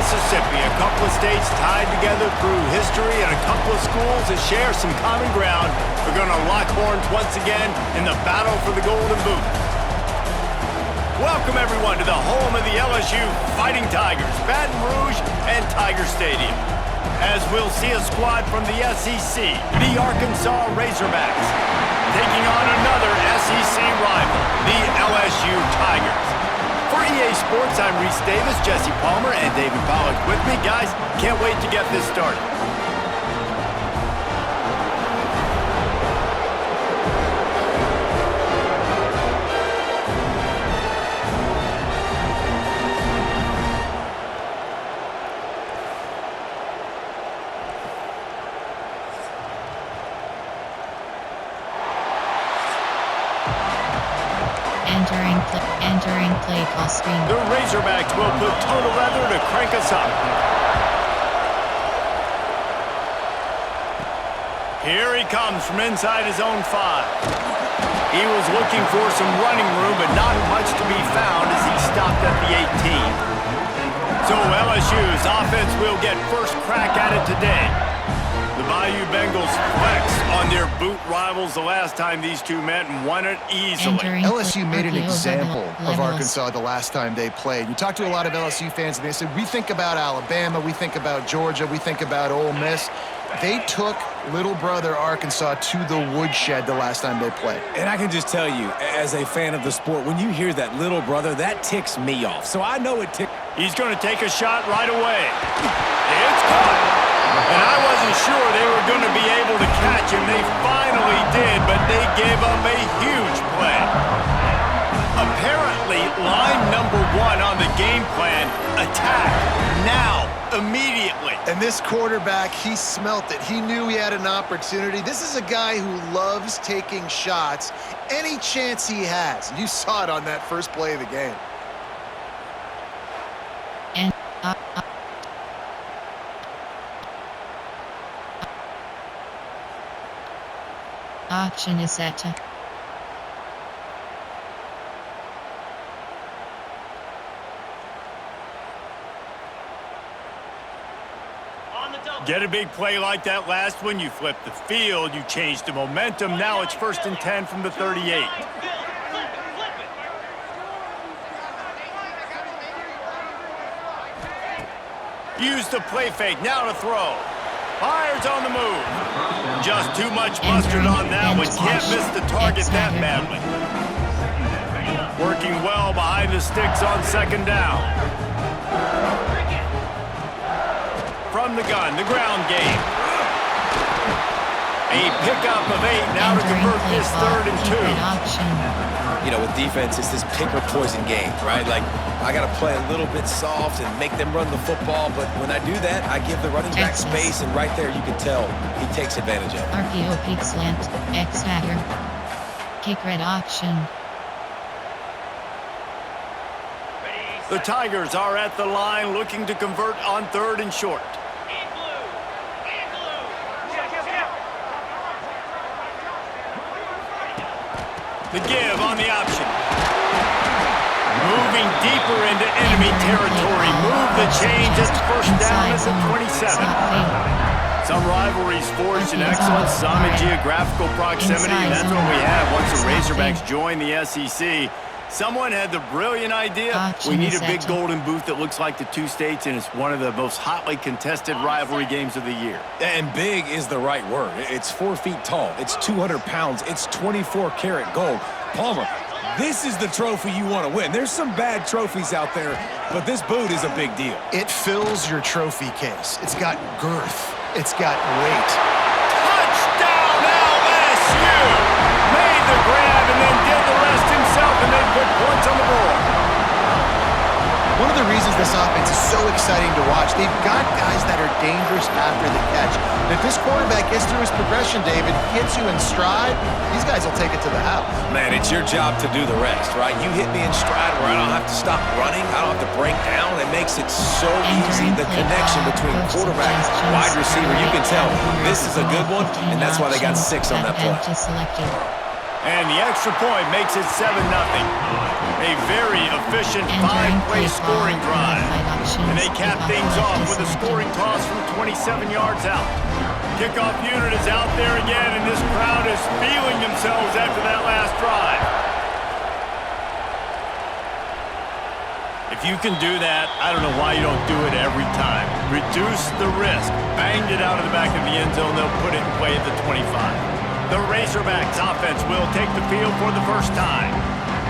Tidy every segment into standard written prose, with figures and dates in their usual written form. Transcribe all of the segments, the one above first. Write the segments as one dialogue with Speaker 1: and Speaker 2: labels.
Speaker 1: Mississippi, a couple of states tied together through history and a couple of schools that share some common ground are going to lock horns once again in the battle for the Golden Boot. Welcome, everyone, to the home of the LSU Fighting Tigers, Baton Rouge and Tiger Stadium, as we'll see a squad from the SEC, the Arkansas Razorbacks, taking on another SEC rival, the LSU Tigers. For EA Sports, I'm Reese Davis, Jesse Palmer, and David Pollack with me. Guys, can't wait to get this started.
Speaker 2: Entering play call screen.
Speaker 1: The Razorbacks will put total leather to crank us up. Here he comes from inside his own 5. He was looking for some running room, but not much to be found as he stopped at the 18. So LSU's offense will get first crack at it today. The Bayou Bengals flex on their boot rivals the last time these two met and won it easily.
Speaker 3: LSU made an example of Arkansas the last time they played. You talk to a lot of LSU fans, and they said, we think about Alabama, we think about Georgia, we think about Ole Miss. They took little brother Arkansas to the woodshed the last time they played.
Speaker 4: And I can just tell you, as a fan of the sport, when you hear that little brother, that ticks me off. So I know it ticks.
Speaker 1: He's going to take a shot right away. It's caught. And I wasn't sure they were going to be able to catch him. They finally did, but they gave up a huge play. Apparently, line number 1 on the game plan, attack now, immediately.
Speaker 3: And this quarterback, he smelt it. He knew he had an opportunity. This is a guy who loves taking shots any chance he has. You saw it on that first play of the game.
Speaker 2: And option is set to
Speaker 1: get a big play like that last one, you flip the field, you change the momentum. Now it's 1st and 10 from the 38. Use the play fake, now to throw. Fires on the move. Just too much mustard on that one. Can't miss the target that badly. Working well behind the sticks on 2nd down. From the gun, the ground game. A pickup of 8 now to convert this 3rd and 2.
Speaker 4: You know, with defense, it's this pick or poison game, right? Like, I got to play a little bit soft and make them run the football, but when I do that, I give the running back space, and right there you can tell he takes advantage of it.
Speaker 2: RPO peak slant, X factor, kick red option.
Speaker 1: The Tigers are at the line looking to convert on 3rd and short. The give on the option. Moving deeper into enemy territory. Move the change at 1st down at the 27. Some rivalries forged in excellence, some in geographical proximity. That's what we have once the Razorbacks join the SEC. Someone had the brilliant idea, we need a big Golden Boot that looks like the 2 states, and it's one of the most hotly contested rivalry games of the year.
Speaker 4: And big is the right word. It's 4 feet tall. It's 200 pounds. It's 24-karat gold. Palmer, this is the trophy you want to win. There's some bad trophies out there, but this boot is a big deal.
Speaker 3: It fills your trophy case. It's got girth. It's got weight.
Speaker 1: Touchdown, LSU! Made the grab and then did the rest himself, and then put points on the board.
Speaker 3: One of the reasons this offense is so exciting to watch, they've got guys that are dangerous after the catch. And if this quarterback gets through his progression, David, hits you in stride, these guys will take it to the house.
Speaker 4: Man, it's your job to do the rest, right? You hit me in stride where I don't have to stop running, I don't have to break down. It makes it so easy, the connection between quarterback and wide receiver. You can tell this is a good one, and that's why they got 6 on that play.
Speaker 1: And the extra point makes it 7-0. A A very efficient five-play scoring drive. And they cap things off with a scoring toss from 27 yards out. Kickoff unit is out there again, and this crowd is feeling themselves after that last drive. If you can do that, I don't know why you don't do it every time. Reduce the risk. Banged it out of the back of the end zone. They'll put it in play at the 25. The Razorbacks offense will take the field for the first time.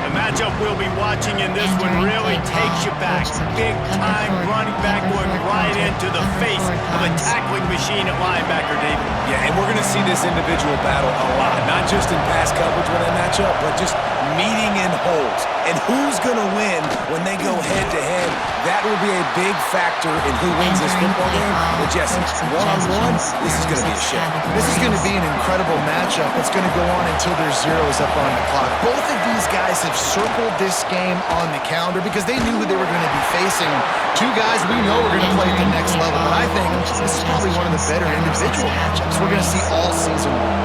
Speaker 1: The matchup we'll be watching in this one really takes you back. Big-time running back going right into the face of a tackling machine at linebacker, David.
Speaker 4: Yeah, and we're going to see this individual battle a lot. Not just in pass coverage when they match up, but just meeting in holes. And who's going to win when they go head-to-head? That will be a big factor in who wins this football game. But Jesse, one-on-one, this is going to be a show.
Speaker 3: This is going to be an incredible matchup. It's going to go on until there's zeros up on the clock. Both of these guys have circled this game on the calendar because they knew who they were going to be facing. Two guys we know are going to play at the next level, but I think this is probably one of the better individual matchups we're going to see all season long.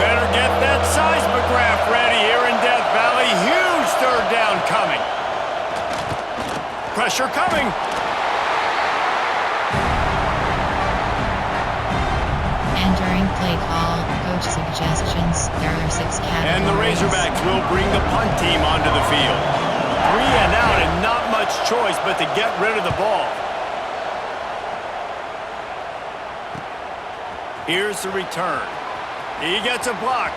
Speaker 1: Better get that seismograph ready here in Death Valley. Huge third down coming. Pressure coming.
Speaker 2: Entering play call, coach suggestions, there are 6 categories.
Speaker 1: And the Razorbacks will bring the punt team onto the field. 3 and out and not much choice but to get rid of the ball. Here's the return. He gets a block.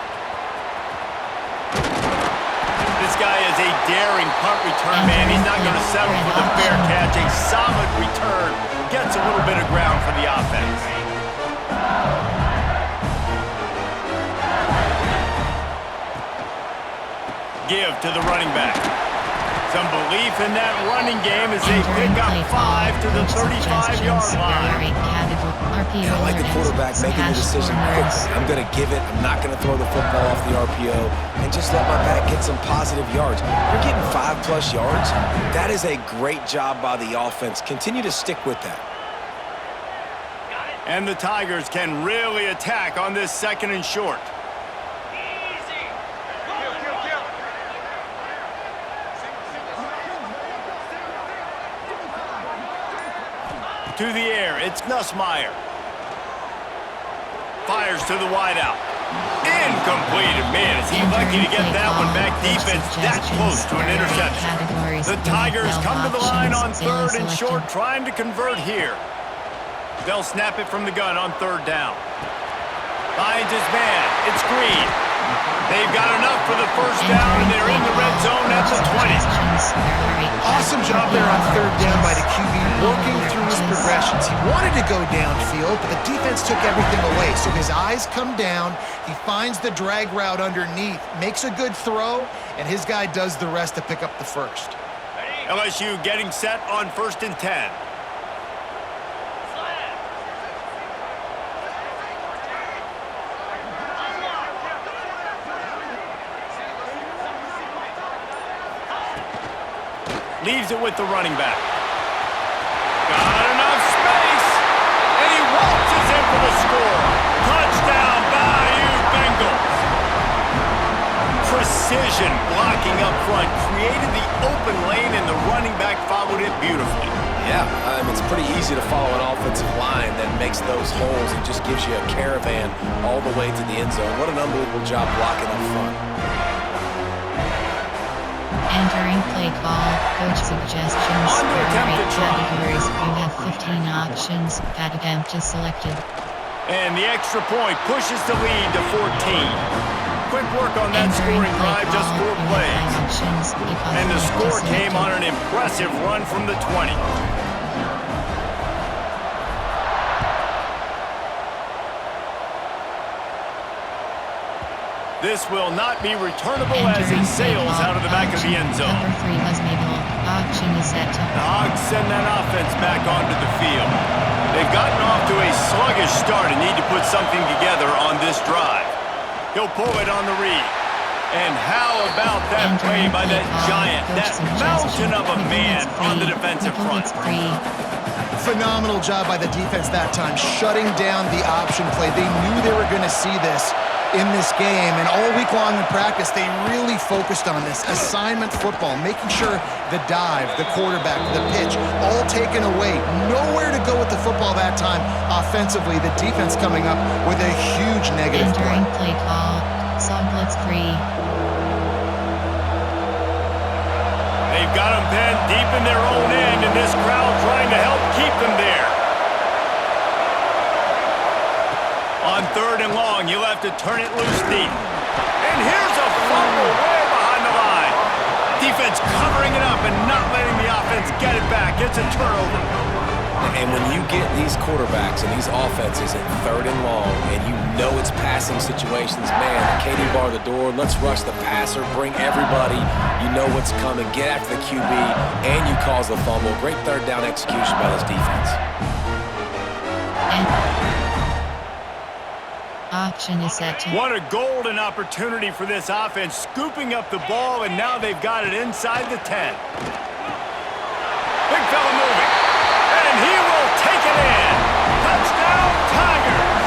Speaker 1: This guy is a daring punt return man. He's not going to settle for the fair catch. A solid return. Gets a little bit of ground for the offense. Give to the running back. Some belief in that running game as they pick up 5 to the 35-yard line.
Speaker 4: I like the quarterback making the decision quickly. I'm going to give it. I'm not going to throw the football off the RPO and just let my back get some positive yards. You're getting 5+ yards. That is a great job by the offense. Continue to stick with that.
Speaker 1: And the Tigers can really attack on this 2nd and short. To the air, it's Nussmeier. Fires to the wideout. Incomplete. Man, is he lucky to get that one back. Defense that close to an interception. The Tigers come to the line on 3rd and short, trying to convert here. They'll snap it from the gun on 3rd down. Finds his man. It's Green. They've got enough for the 1st down, and they're in the red zone at the 20.
Speaker 3: Awesome job there on 3rd down by the QB, working through his progressions. He wanted to go downfield, but the defense took everything away. So his eyes come down, he finds the drag route underneath, makes a good throw, and his guy does the rest to pick up the 1st.
Speaker 1: LSU getting set on 1st and 10. Leaves it with the running back. Got enough space, and he waltzes in for the score. Touchdown, Bayou Bengals. Precision blocking up front created the open lane, and the running back followed it beautifully.
Speaker 4: Yeah, it's pretty easy to follow an offensive line that makes those holes and just gives you a caravan all the way to the end zone. What an unbelievable job blocking up front.
Speaker 2: Entering play call, coach suggestions,
Speaker 1: On to attempt to try.
Speaker 2: categories. You have 15 options. That attempt is selected.
Speaker 1: And the extra point pushes the lead to 14. Quick work on that scoring drive, just 4 plays. And the score came on an impressive run from the 20. This will not be returnable as it sails out of the back of the end zone.
Speaker 2: Number 3 was Mabel. Auction is set to.
Speaker 1: The Hogs send that offense back onto the field. They've gotten off to a sluggish start and need to put something together on this drive. He'll pull it on the read. And how about that play by that giant, that mountain of a man on the defensive front?
Speaker 3: Phenomenal job by the defense that time, shutting down the option play. They knew they were going to see this. in this game, and all week long in practice, they really focused on this assignment football, making sure the dive, the quarterback, the pitch, all taken away. Nowhere to go with the football that time offensively. The defense coming up with a huge negative
Speaker 2: Entering
Speaker 3: play.
Speaker 2: play call. Song blitz 3.
Speaker 1: They've got them pinned deep in their own end, and this crowd trying to help keep them there. On 3rd and long, you'll have to turn it loose deep. And here's a fumble way behind the line. Defense covering it up and not letting the offense get it back. It's a turnover.
Speaker 4: And when you get these quarterbacks and these offenses in 3rd and long, and you know it's passing situations, man, Katie bar the door, let's rush the passer, bring everybody. You know what's coming. Get after the QB, and you cause the fumble. Great 3rd down execution by this defense.
Speaker 2: Option is set to.
Speaker 1: What a golden opportunity for this offense, scooping up the ball, and now they've got it inside the 10. Big fella moving, and he will take it in. Touchdown, Tigers!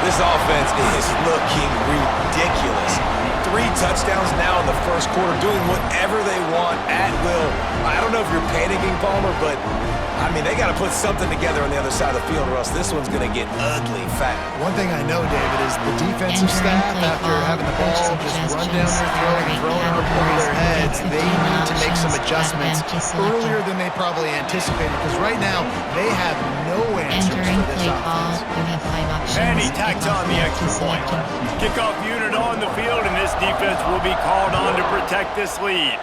Speaker 4: This offense is looking ridiculous. 3 touchdowns now in the first quarter, doing whatever they want at will. I don't know if you're panicking, Palmer, but I mean, they got to put something together on the other side of the field, or else this one's going to get ugly fast.
Speaker 3: One thing I know, David, is the defensive staff, after having the ball just run down their throat and thrown up over their heads, they need to make some adjustments earlier than they probably anticipated, because right now they have no answers
Speaker 2: Entering
Speaker 3: for this
Speaker 2: play call.
Speaker 3: offense.
Speaker 2: You have 5 options.
Speaker 1: And he tacks on the extra point. Kickoff unit on the field, and this defense will be called on to protect this lead.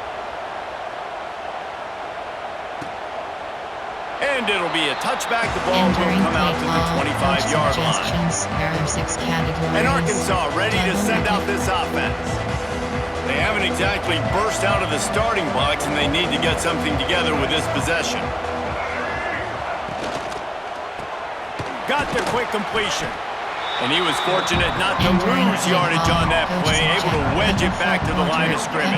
Speaker 1: And it'll be a touchback. The ball will come out to the 25-yard line.
Speaker 2: There are 6 categories.
Speaker 1: And Arkansas ready to send out this offense. They haven't exactly burst out of the starting blocks, and they need to get something together with this possession. Got the quick completion. And he was fortunate not to lose yardage on that play, able to wedge it back to the line of scrimmage.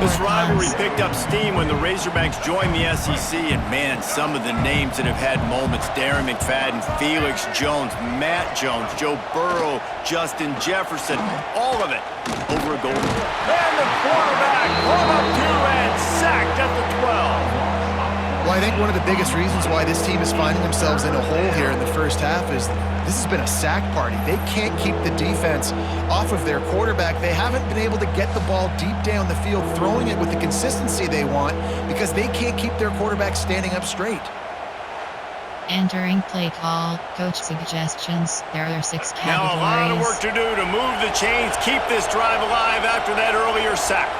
Speaker 1: This rivalry picked up steam when the Razorbacks joined the SEC, and man, some of the names that have had moments: Darren McFadden, Felix Jones, Matt Jones, Joe Burrow, Justin Jefferson, all of it over a goal. And the quarterback pulled up 2 and sacked at the 12.
Speaker 3: Well, I think one of the biggest reasons why this team is finding themselves in a hole here in the first half is this has been a sack party. They can't keep the defense off of their quarterback. They haven't been able to get the ball deep down the field, throwing it with the consistency they want, because they can't keep their quarterback standing up straight.
Speaker 2: Entering play call. Coach suggestions. There are 6 categories.
Speaker 1: Now a lot of work to do to move the chains, keep this drive alive after that earlier sack.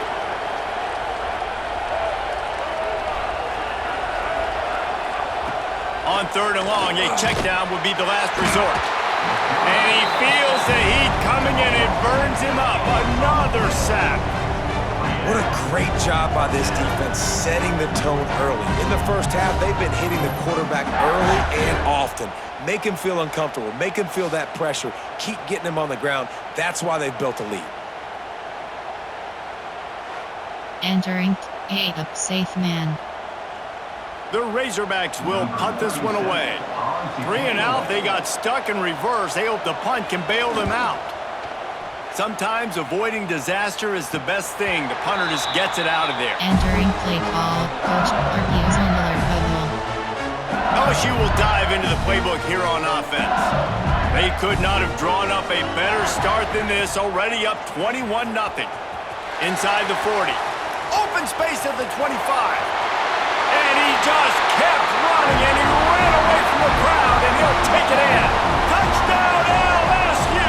Speaker 1: On 3rd and long, a check down would be the last resort. And he feels the heat coming in. It burns him up. Another sack.
Speaker 4: What a great job by this defense setting the tone early. In the first half, they've been hitting the quarterback early and often. Make him feel uncomfortable. Make him feel that pressure. Keep getting him on the ground. That's why they've built a lead.
Speaker 2: Entering a safe man.
Speaker 1: The Razorbacks will punt this one away. 3 and out, they got stuck in reverse. They hope the punt can bail them out. Sometimes avoiding disaster is the best thing. The punter just gets it out of there.
Speaker 2: Entering play call. Coach argues on the playbook.
Speaker 1: LSU will dive into the playbook here on offense. They could not have drawn up a better start than this, already up 21-0. Inside the 40. Open space at the 25. And he just kept running, and he ran away from the crowd, and he'll take it in. Touchdown, LSU!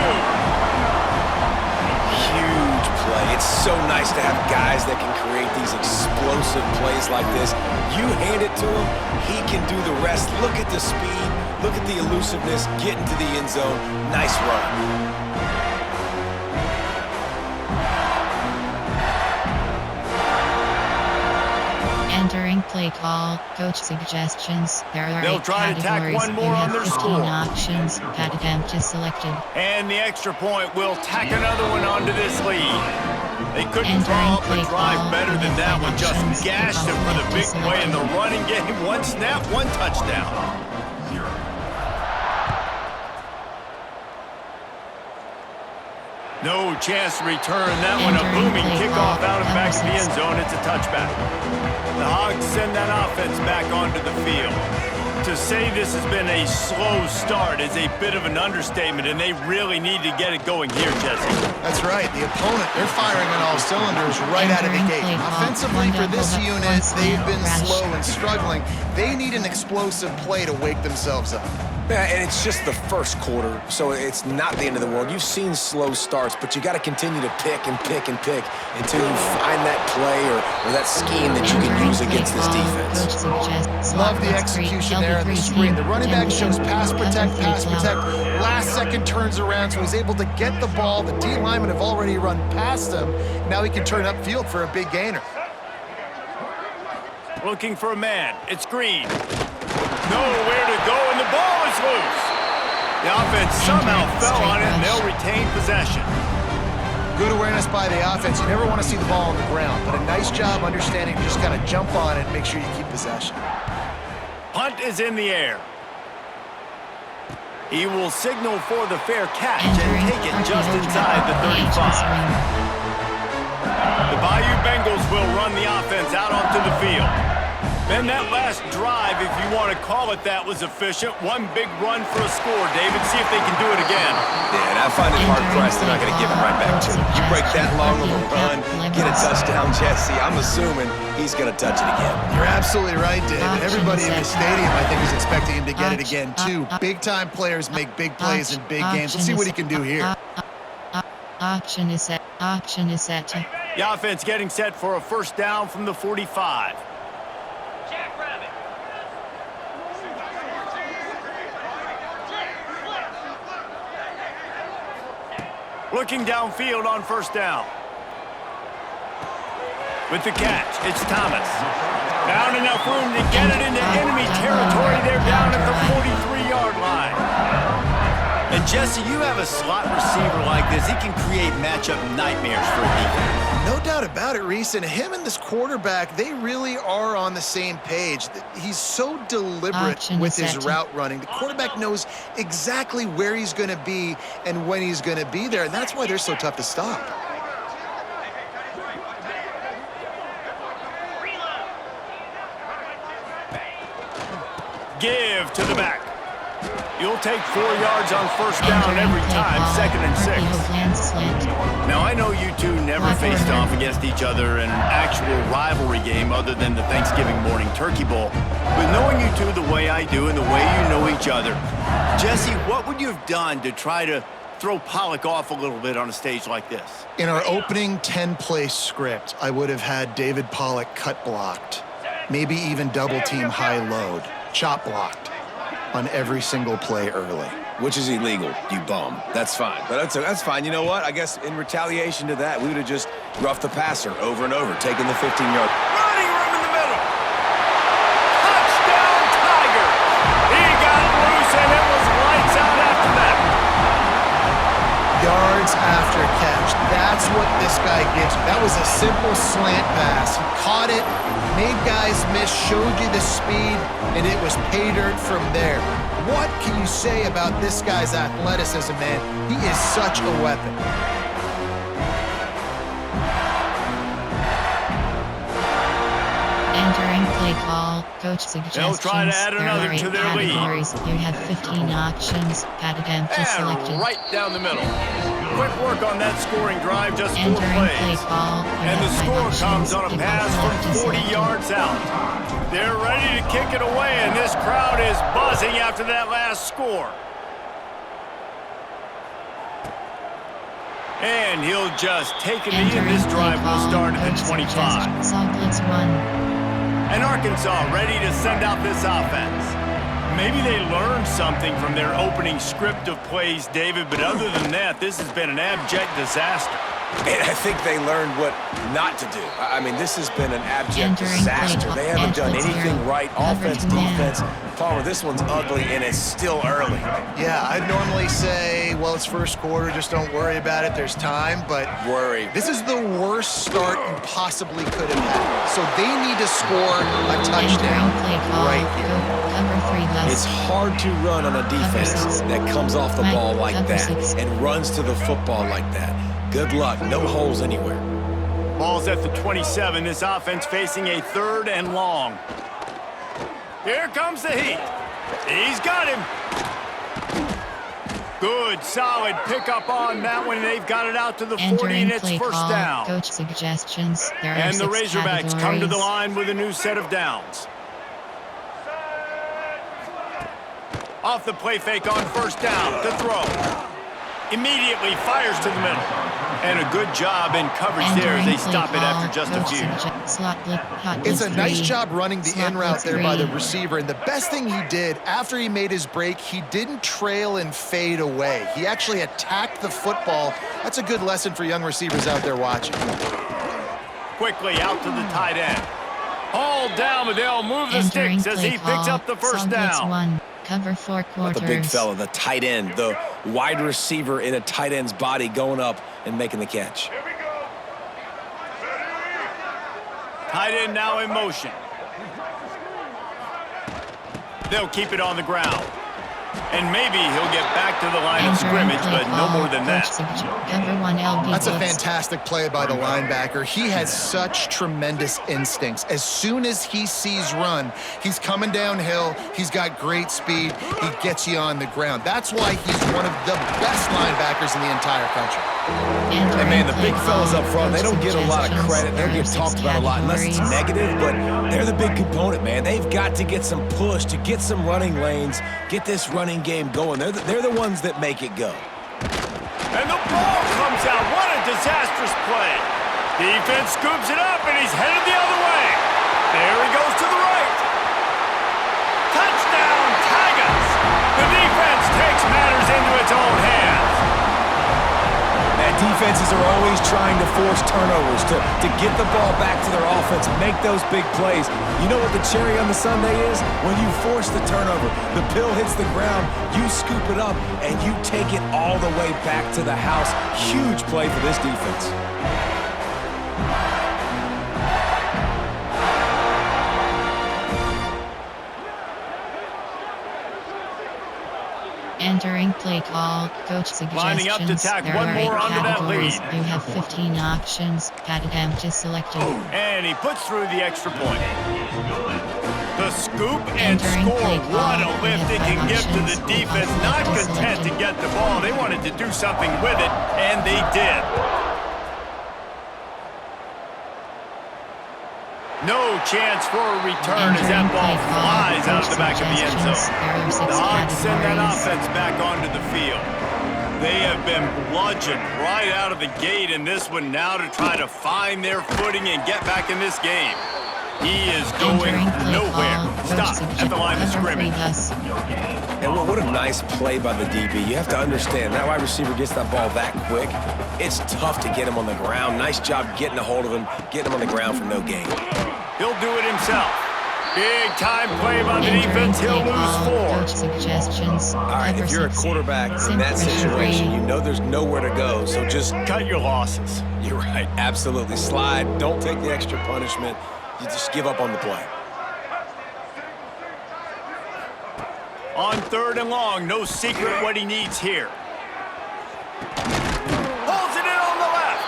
Speaker 4: Huge play. It's so nice to have guys that can create these explosive plays like this. You hand it to him, he can do the rest. Look at the speed. Look at the elusiveness. Get into the end zone. Nice run.
Speaker 2: Entering play call. Coach suggestions. There are
Speaker 1: They'll
Speaker 2: 8
Speaker 1: try to tack
Speaker 2: categories.
Speaker 1: one more
Speaker 2: You
Speaker 1: on
Speaker 2: have
Speaker 1: their
Speaker 2: 15
Speaker 1: score.
Speaker 2: options. Pat attempt is selected.
Speaker 1: And the extra point will tack another one onto this lead. They couldn't
Speaker 2: Entering
Speaker 1: draw up a
Speaker 2: play
Speaker 1: drive
Speaker 2: call.
Speaker 1: better than that one. Just
Speaker 2: Options.
Speaker 1: gashed him for the big play in the running game. 1 snap, 1 touchdown. No chance to return that one. A booming kickoff out of back of the end zone. It's a touchback. The Hogs send that offense back onto the field. To say this has been a slow start is a bit of an understatement, and they really need to get it going here, Jesse.
Speaker 3: That's right. The opponent, they're firing on all cylinders right out of the gate. Offensively, for this unit, they've been slow and struggling. They need an explosive play to wake themselves up.
Speaker 4: Yeah, and it's just the first quarter, so it's not the end of the world. You've seen slow starts, but you got to continue to pick and pick and pick until you find that play or that scheme that you can use against this defense.
Speaker 3: Love the execution there on the screen. The running back shows pass protect, last second turns around, so he's able to get the ball. The D linemen have already run past him. Now he can turn upfield for a big gainer.
Speaker 1: Looking for a man. It's Green. Nowhere to go, and the ball is loose. The offense somehow fell on it, and they'll retain possession.
Speaker 3: Good awareness by the offense. You never want to see the ball on the ground, but a nice job understanding to just kind of jump on it and make sure you keep possession.
Speaker 1: Punt is in the air. He will signal for the fair catch and take it just inside the 35. The Bayou Bengals will run the offense out onto the field. Then that last drive, if you want to call it that, was efficient. One big run for a score, David. See if they can do it again.
Speaker 4: Yeah, and I find it hard-pressed they're not going to give it right back to him. You break that long of a run, get a touchdown, Jesse, I'm assuming he's going to touch it again.
Speaker 3: You're absolutely right, David. Everybody in the stadium, I think, is expecting him to get it again, too. Big-time players make big plays in big games. Let's see what he can do here.
Speaker 2: Option is set.
Speaker 1: The offense getting set for a first down from the 45. Looking downfield on first down. With the catch, it's Thomas. Found enough room to get it into enemy territory. They're down at the 43-yard line. And Jesse, you have a slot receiver like this. He can create matchup nightmares for a defense.
Speaker 3: No doubt about it, Reese. And him and this quarterback, they really are on the same page. He's so deliberate with his route running. The quarterback knows exactly where he's going to be and when he's going to be there, and that's why they're so tough to stop.
Speaker 1: Give to the back. You'll take 4 yards on first down every time, 2nd and 6. Now, I know you two never faced off against each other in an actual rivalry game other than the Thanksgiving morning turkey bowl. But knowing you two the way I do and the way you know each other, Jesse, what would you have done to try to throw Pollock off a little bit on a stage like this?
Speaker 3: In our opening 10-play script, I would have had David Pollock cut blocked, maybe even double-team high load, chop blocked on every single play early.
Speaker 4: Which is illegal, you bum. That's fine. But that's fine. You know what? I guess in retaliation to that, we would have just roughed the passer over and over, taking the 15-yard.
Speaker 1: Running room in the middle. Touchdown, Tigers. He got loose, and it was lights out after that.
Speaker 3: Yards after catch. That's what this guy gives you. That was a simple slant pass. He caught it, made guys miss, showed you the speed, and it was pay dirt from there. What can you say about this guy's athleticism, man? He is such a weapon.
Speaker 2: Entering play call, coach suggestions.
Speaker 1: They'll try to add another to their lead.
Speaker 2: You have 15 options, padded empty selected.
Speaker 1: And right down the middle. Quick work on that scoring drive, just 4
Speaker 2: Entering play
Speaker 1: plays.
Speaker 2: call,
Speaker 1: And the score comes on a pass from 40 yards out. They're ready to kick it away, and this crowd is buzzing after that last score. And he'll just take a knee, and this drive will start at the 25.
Speaker 2: Blitz 1.
Speaker 1: And Arkansas ready to send out this offense. Maybe they learned something from their opening script of plays, David, but other than that, this has been an abject disaster.
Speaker 4: And I think they learned what not to do. I mean, this has been an abject disaster. They haven't done anything right, offense, defense. Palmer, this one's ugly, and it's still early.
Speaker 3: Yeah, I'd normally say, well, it's first quarter, just don't worry about it, there's time, but this is the worst start you possibly could have had. So they need to score a touchdown right here.
Speaker 4: It's hard to run on a defense that comes off the ball like that and runs to the football like that. Good luck, no holes anywhere.
Speaker 1: Ball's at the 27, this offense facing a 3rd and long. Here comes the heat. He's got him. Good, solid pickup on that one. They've got it out to the 40, and it's first down.
Speaker 2: Coach suggestions. There
Speaker 1: and
Speaker 2: are
Speaker 1: the Razorbacks come to the line with a new set of downs. Off the play fake on first down. To throw. Immediately fires to the middle. And a good job in coverage there as they stop it after just a few.
Speaker 3: It's a nice job running the in route there by the receiver. And the best thing he did after he made his break, he didn't trail and fade away. He actually attacked the football. That's a good lesson for young receivers out there watching.
Speaker 1: Quickly out to the tight end. Hauled down, but they'll move the sticks as he picks up the first down.
Speaker 2: Cover 4 quarters.
Speaker 4: The big fella, the tight end, the wide receiver in a tight end's body going up and making the catch.
Speaker 1: Tight end now in motion. They'll keep it on the ground. And maybe he'll get back to the line of scrimmage, but no more than that.
Speaker 3: That's a fantastic play by the linebacker. He has such tremendous instincts. As soon as he sees run, he's coming downhill. He's got great speed. He gets you on the ground. That's why he's one of the best linebackers in the entire country.
Speaker 4: And man, the big fellas up front, they don't get a lot of credit. They don't get talked about a lot unless it's negative, but they're the big component, man. They've got to get some push, to get some running lanes, get this running game going. They're the ones that make it go.
Speaker 1: And the ball comes out. What a disastrous play. Defense scoops it up, and he's headed the other way. There he goes to the right. Touchdown, Tigers. The defense takes matters into its own hands.
Speaker 4: Defenses are always trying to force turnovers, to get the ball back to their offense, make those big plays. You know what the cherry on the sundae is? When you force the turnover, the pill hits the ground, you scoop it up, and you take it all the way back to the house. Huge play for this defense.
Speaker 2: Entering play call, coach suggestions.
Speaker 1: Lining up to tack one more onto that lead.
Speaker 2: You have 15 options. Pat empty selected.
Speaker 1: And he puts through the extra point. The scoop and score. What a lift it can give to the defense. Not content to get the ball. They wanted to do something with it, and they did. No chance for a return as that ball flies out of the back of the end zone. The Hawks send that offense back onto the field. They have been bludgeoned right out of the gate in this one now to try to find their footing and get back in this game. He is going nowhere. Stop at the line of scrimmage.
Speaker 4: And what a nice play by the DB. You have to understand, that wide receiver gets that ball that quick. It's tough to get him on the ground. Nice job getting a hold of him, getting him on the ground for no gain.
Speaker 1: He'll do it himself. Big time play by the defense. He'll lose 4.
Speaker 4: All right, if you're a quarterback in that situation, you know there's nowhere to go, so just
Speaker 1: cut your losses.
Speaker 4: You're right, absolutely. Slide, don't take the extra punishment. You just give up on the play.
Speaker 1: On 3rd and long, no secret what he needs here. Pulls it in on the left.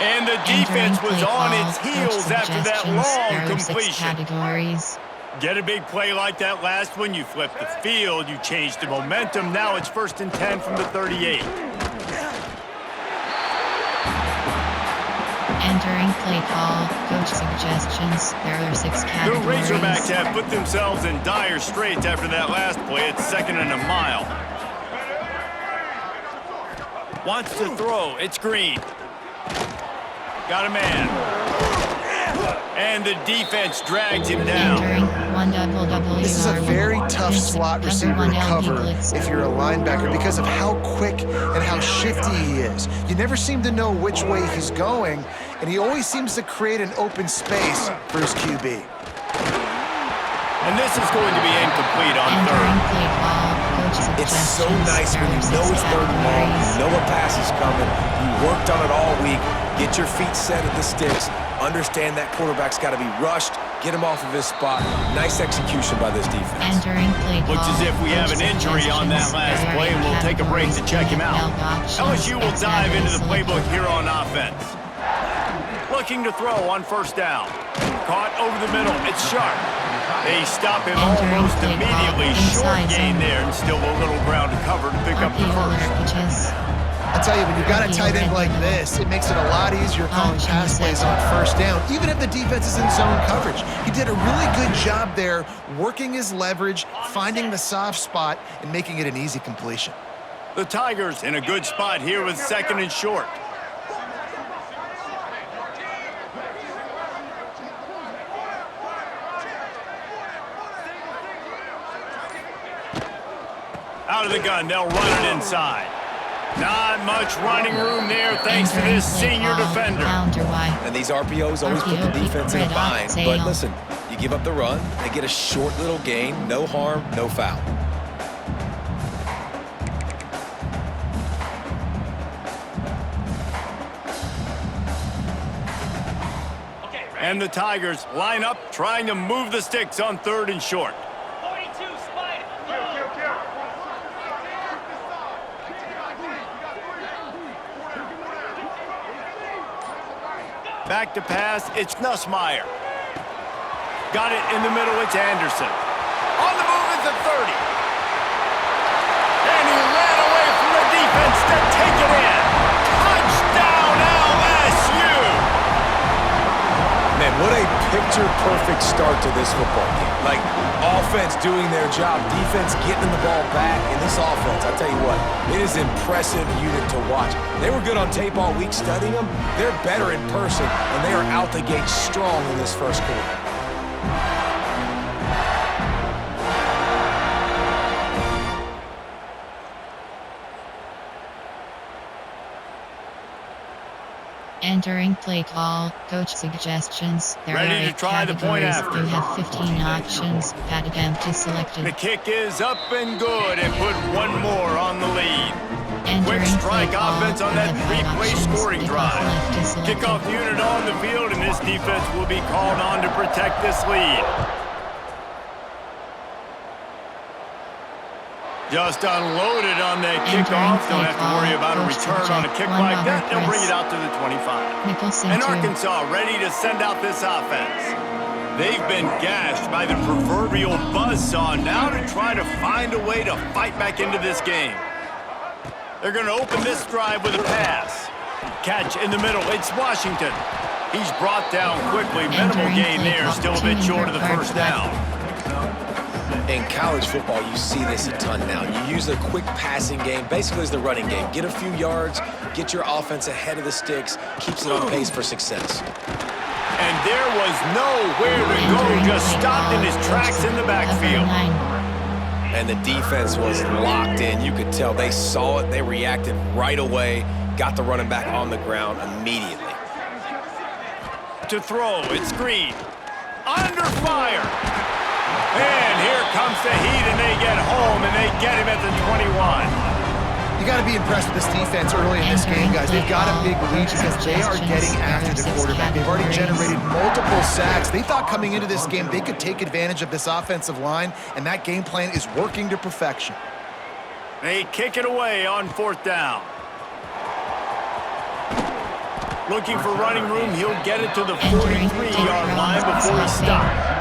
Speaker 1: And the defense was on its heels after that long completion. Get a big play like that last one, you flip the field, you change the momentum. Now it's 1st and 10 from the 38.
Speaker 2: Entering play call, coach suggestions. There are 6 categories.
Speaker 1: The Razorbacks have put themselves in dire straits after that last play. It's 2nd and a mile. Wants to throw. It's Green. Got a man. And the defense drags him down.
Speaker 3: This is a very tough slot receiver to cover if you're a linebacker because of how quick and how shifty he is. You never seem to know which way he's going, and he always seems to create an open space for his QB.
Speaker 1: And this is going to be incomplete on third.
Speaker 4: It's so nice when you know it's third and long, you know a pass is coming, you worked on it all week, get your feet set at the sticks, understand that quarterback's got to be rushed, get him off of his spot. Nice execution by this defense.
Speaker 1: Looks as if we have an injury on that last play, and we'll take a break to check him out. LSU will dive into the playbook here on offense. Looking to throw on first down. Caught over the middle. It's Sharp. They stop him almost immediately. Short gain there, and still a little ground to cover to pick up the first.
Speaker 3: I tell you, when you've got a tight end like this, it makes it a lot easier calling pass plays on first down, even if the defense is in zone coverage. He did a really good job there, working his leverage, finding the soft spot, and making it an easy completion.
Speaker 1: The Tigers in a good spot here with second and short. Out of the gun, they'll run it inside. Not much running room there thanks to this senior defender.
Speaker 4: And these RPOs always put the defense in a bind. But listen, you give up the run, they get a short little gain, no harm, no foul.
Speaker 1: And the Tigers line up, trying to move the sticks on third and short. Back to pass, it's Nussmeier. Got it in the middle, it's Anderson. On the move is the 30. And he ran away from the defense to take it in. Touchdown, LSU!
Speaker 4: Man, what a picture-perfect start to this football game. Like, offense doing their job, defense getting the ball back, and this offense, I tell you what, it is an impressive unit to watch. They were good on tape all week studying them. They're better in person, and they are out the gate strong in this first quarter.
Speaker 2: Entering play call, coach suggestions. There
Speaker 1: Ready
Speaker 2: are
Speaker 1: to try the point after.
Speaker 2: You have 15 options. Pat empty selected.
Speaker 1: The kick is up and good, and put one more on the lead. Quick strike offense on that three-play scoring drive. Kickoff unit on the field, and this defense will be called on to protect this lead. Just unloaded on that kickoff. Don't have to worry about a return on a kick like that. They'll bring it out to the 25. And Arkansas ready to send out this offense. They've been gashed by the proverbial buzzsaw now to try to find a way to fight back into this game. They're going to open this drive with a pass. Catch in the middle. It's Washington. He's brought down quickly. Minimal gain there. Still a bit short of the first down.
Speaker 4: In college football, you see this a ton now. You use a quick passing game, basically as the running game. Get a few yards, get your offense ahead of the sticks, keeps it on pace for success.
Speaker 1: And there was nowhere to go, just stopped in his tracks in the backfield.
Speaker 4: And the defense was locked in. You could tell they saw it, they reacted right away, got the running back on the ground immediately.
Speaker 1: To throw, it's Green. Under fire. And here comes the heat, and they get home, and they get him at the 21.
Speaker 3: You got to be impressed with this defense early in this game, guys. They've got a big lead because they are getting after the quarterback. They've already generated multiple sacks. They thought coming into this game they could take advantage of this offensive line, and that game plan is working to perfection.
Speaker 1: They kick it away on fourth down. Looking for running room, he'll get it to the 43-yard line before he stops.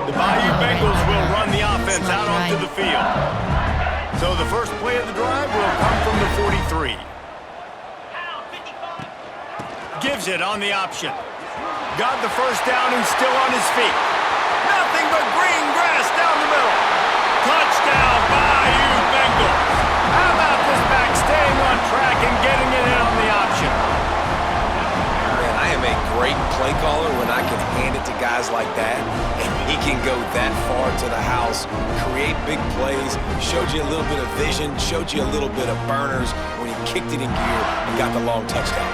Speaker 1: The Bayou Bengals will run the offense out onto the field. So the first play of the drive will come from the 43. Gives it on the option. Got the first down and still on his feet. Nothing but green grass down the middle. Touchdown, Bayou Bengals. How about this back staying on track and getting it in on the option?
Speaker 4: Man, I am a great play caller when I hand it to guys like that, and he can go that far to the house, create big plays, showed you a little bit of vision, showed you a little bit of burners when he kicked it in gear and got the long touchdown.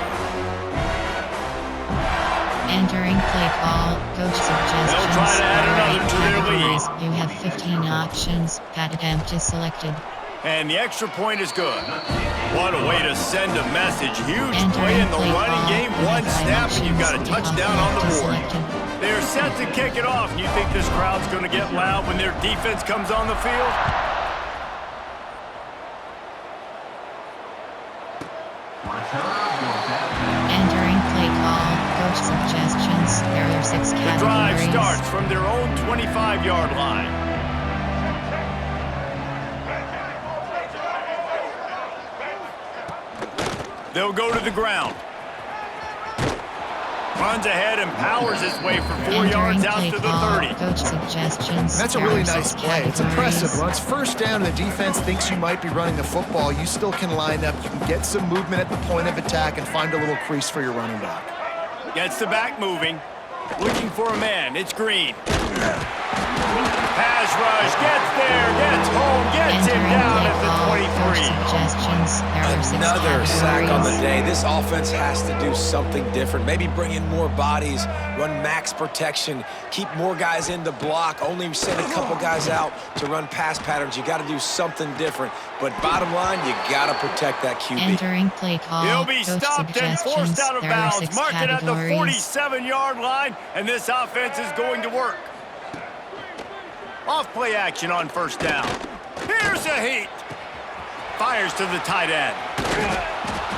Speaker 2: Entering play call, coach suggestions.
Speaker 1: They'll try to add another to their lead.
Speaker 2: You have 15 options, pat attempt is selected.
Speaker 1: And the extra point is good. What a way to send a message. Huge
Speaker 2: Entering
Speaker 1: play in the
Speaker 2: play
Speaker 1: running
Speaker 2: call,
Speaker 1: game.
Speaker 2: you
Speaker 1: One
Speaker 2: have 5
Speaker 1: snap and you've got a
Speaker 2: options,
Speaker 1: touchdown on the
Speaker 2: attempt is
Speaker 1: board.
Speaker 2: selected.
Speaker 1: They're set to kick it off. And you think this crowd's going to get loud when their defense comes on the field?
Speaker 2: Entering play call, coach suggestions. There are 6
Speaker 1: The
Speaker 2: categories.
Speaker 1: drive starts from their own 25-yard line. They'll go to the ground. Runs ahead and powers his way for 4 yards out to the 30.
Speaker 2: Coach suggestions.
Speaker 3: That's a really nice play. It's impressive. Once first down and the defense thinks you might be running the football, you still can line up. You can get some movement at the point of attack and find a little crease for your running back.
Speaker 1: Gets the back moving. Looking for a man. It's Green. Pass rush. Gets there. Gets home. Gets him down at the 23.
Speaker 2: Suggestions. There are 6
Speaker 4: Another sack on the
Speaker 2: categories.
Speaker 4: day. This offense has to do something different. Maybe bring in more bodies, run max protection, keep more guys in the block, only send a couple guys out to run pass patterns. You got to do something different. But bottom line, you got to protect that QB.
Speaker 2: Entering play call.
Speaker 1: He'll be
Speaker 2: coach
Speaker 1: stopped and forced out of
Speaker 2: There are 6
Speaker 1: bounds. Mark it at the
Speaker 2: categories.
Speaker 1: 47-yard line, and this offense is going to work. Off play action on first down. Here's a heat. Fires to the tight end.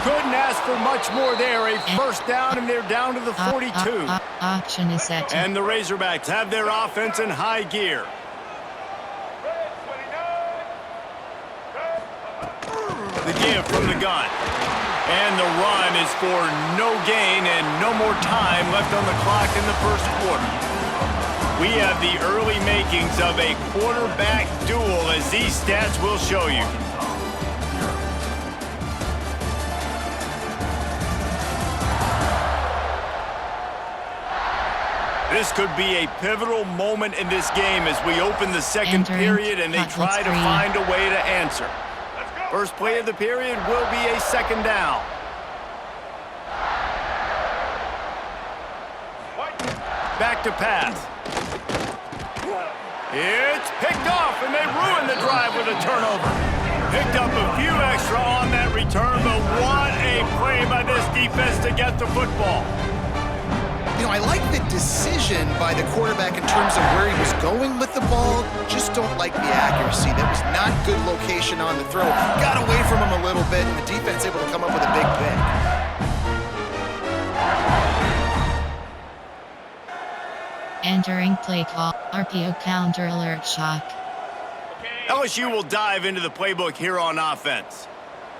Speaker 1: Couldn't ask for much more there. A first down, and they're down to the 42.
Speaker 2: Option is set.
Speaker 1: And the Razorbacks have their offense in high gear. The give from the gun. And the run is for no gain and no more time left on the clock in the first quarter. We have the early makings of a quarterback duel, as these stats will show you. This could be a pivotal moment in this game as we open the second period and they try to find a way to answer. First play of the period will be a second down. Back to pass. It's picked off, and they ruin the drive with a turnover. Picked up a few extra on that return, but what a play by this defense to get the football.
Speaker 3: You know, I like the decision by the quarterback in terms of where he was going with the ball. Just don't like the accuracy. That was not good location on the throw. Got away from him a little bit, and the defense able to come up with a big pick.
Speaker 2: Entering play call. RPO counter alert shock.
Speaker 1: LSU will dive into the playbook here on offense.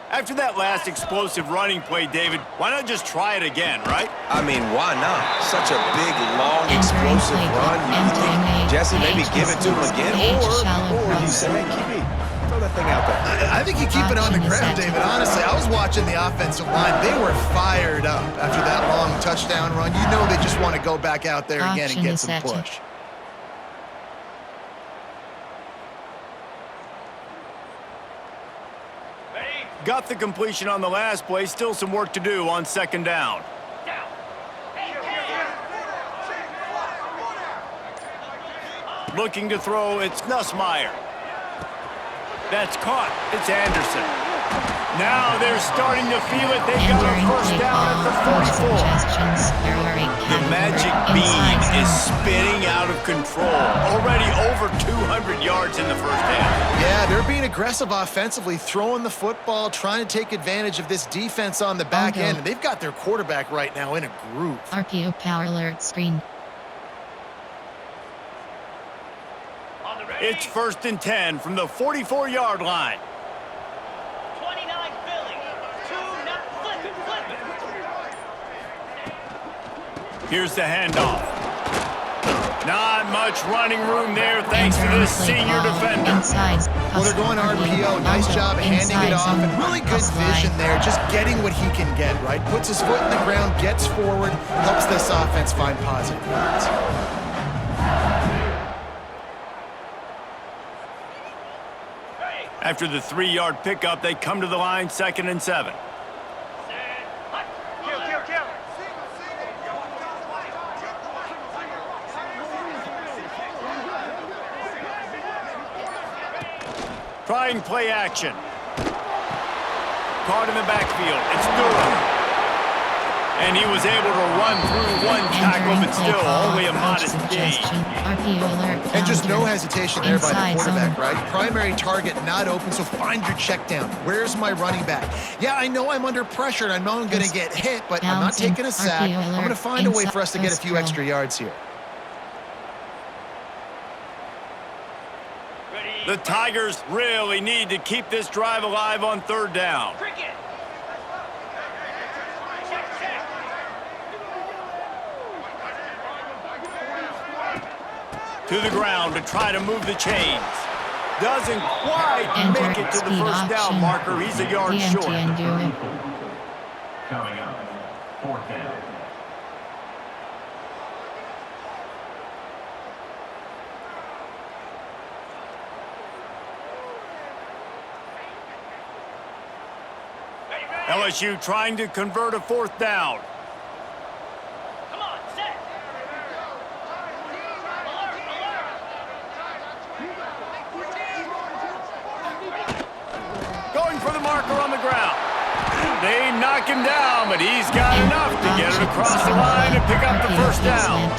Speaker 1: After that last explosive running play, David, why not just try it again, right?
Speaker 4: I mean, why not? Such a big, long, explosive run. You think, Jesse, maybe give it to him again? Or you say, hey, QB, throw that thing out there.
Speaker 3: I think you keep it on the ground, David. Honestly, I was watching the offensive line. They were fired up after that long touchdown run. You know they just want to go back out there again and get some push.
Speaker 1: Got the completion on the last play. Still some work to do on second down. Looking to throw, it's Nussmeier. That's caught. It's Anderson. Now they're starting to feel it. They've got a first down at the 44. The magic bean is spinning out of control. Already over 200 yards in the first half.
Speaker 3: Yeah, they're being aggressive offensively, throwing the football, trying to take advantage of this defense on the back end. And they've got their quarterback right now in a groove.
Speaker 2: RPO power alert screen.
Speaker 1: It's 1st and 10 from the 44-yard line.
Speaker 5: 29 Philly. 2-0. Flip it.
Speaker 1: Here's the handoff. Not much running room there thanks to this senior defender.
Speaker 3: Well, they're going RPO. Nice job handing it off. And really good vision there, just getting what he can get, right? Puts his foot in the ground, gets forward, helps this offense find positive yards.
Speaker 1: After the 3-yard pickup, they come to the line, 2nd and 7. Trying play action. Caught in the backfield. It's Durham. And he was able to run through one tackle, but still only a modest gain.
Speaker 3: And just no hesitation there by the quarterback, right? Primary target not open, so find your check down. Where's my running back? Yeah, I know I'm under pressure, and I know I'm going to get hit, but I'm not taking a sack. I'm going to find a way for us to get a few extra yards here.
Speaker 1: The Tigers really need to keep this drive alive on 3rd down. To the ground to try to move the chains. Doesn't quite make it to the 1st down marker. He's a yard short.
Speaker 6: Coming up, 4th down.
Speaker 1: LSU trying to convert a 4th down.
Speaker 5: Come on, set.
Speaker 1: Going for the marker on the ground. They knock him down, but he's got enough to get it across the line and pick up the 1st down.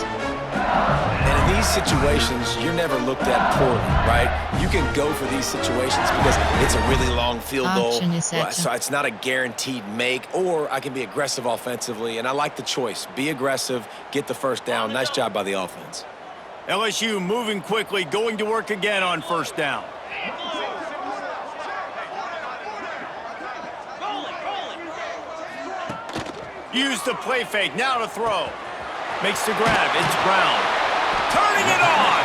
Speaker 4: And in these situations, you're never looked at poorly, right? You can go for these situations because it's a really long field goal, so it's not a guaranteed make, or I can be aggressive offensively, and I like the choice. Be aggressive, get the 1st down. Nice job by the offense.
Speaker 1: LSU moving quickly, going to work again on 1st down. Use the play fake, now to throw. Makes the grab, it's Brown. Turning it on!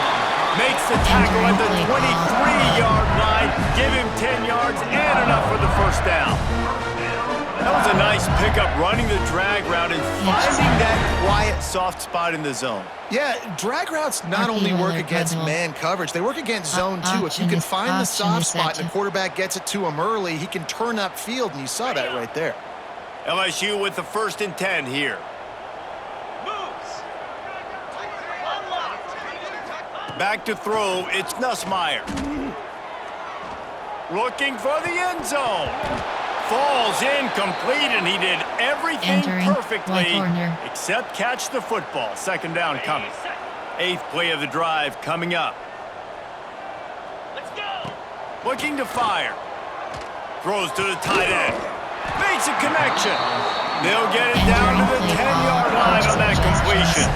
Speaker 1: Makes the tackle at the 23-yard line. Give him 10 yards and enough for the 1st down. That was a nice pickup, running the drag route and finding that quiet, soft spot in the zone.
Speaker 3: Yeah, drag routes not only work against man coverage, they work against zone too. If you can find the soft spot and the quarterback gets it to him early, he can turn upfield, and you saw that right there.
Speaker 1: LSU with the 1st and 10 here. Back to throw, it's Nussmeier. Looking for the end zone. Falls incomplete, and he did everything perfectly except catch the football. 2nd down coming. 8th play of the drive coming up.
Speaker 5: Let's go.
Speaker 1: Looking to fire. Throws to the tight end. Makes a connection. They'll get it down to the 10-yard line on that completion.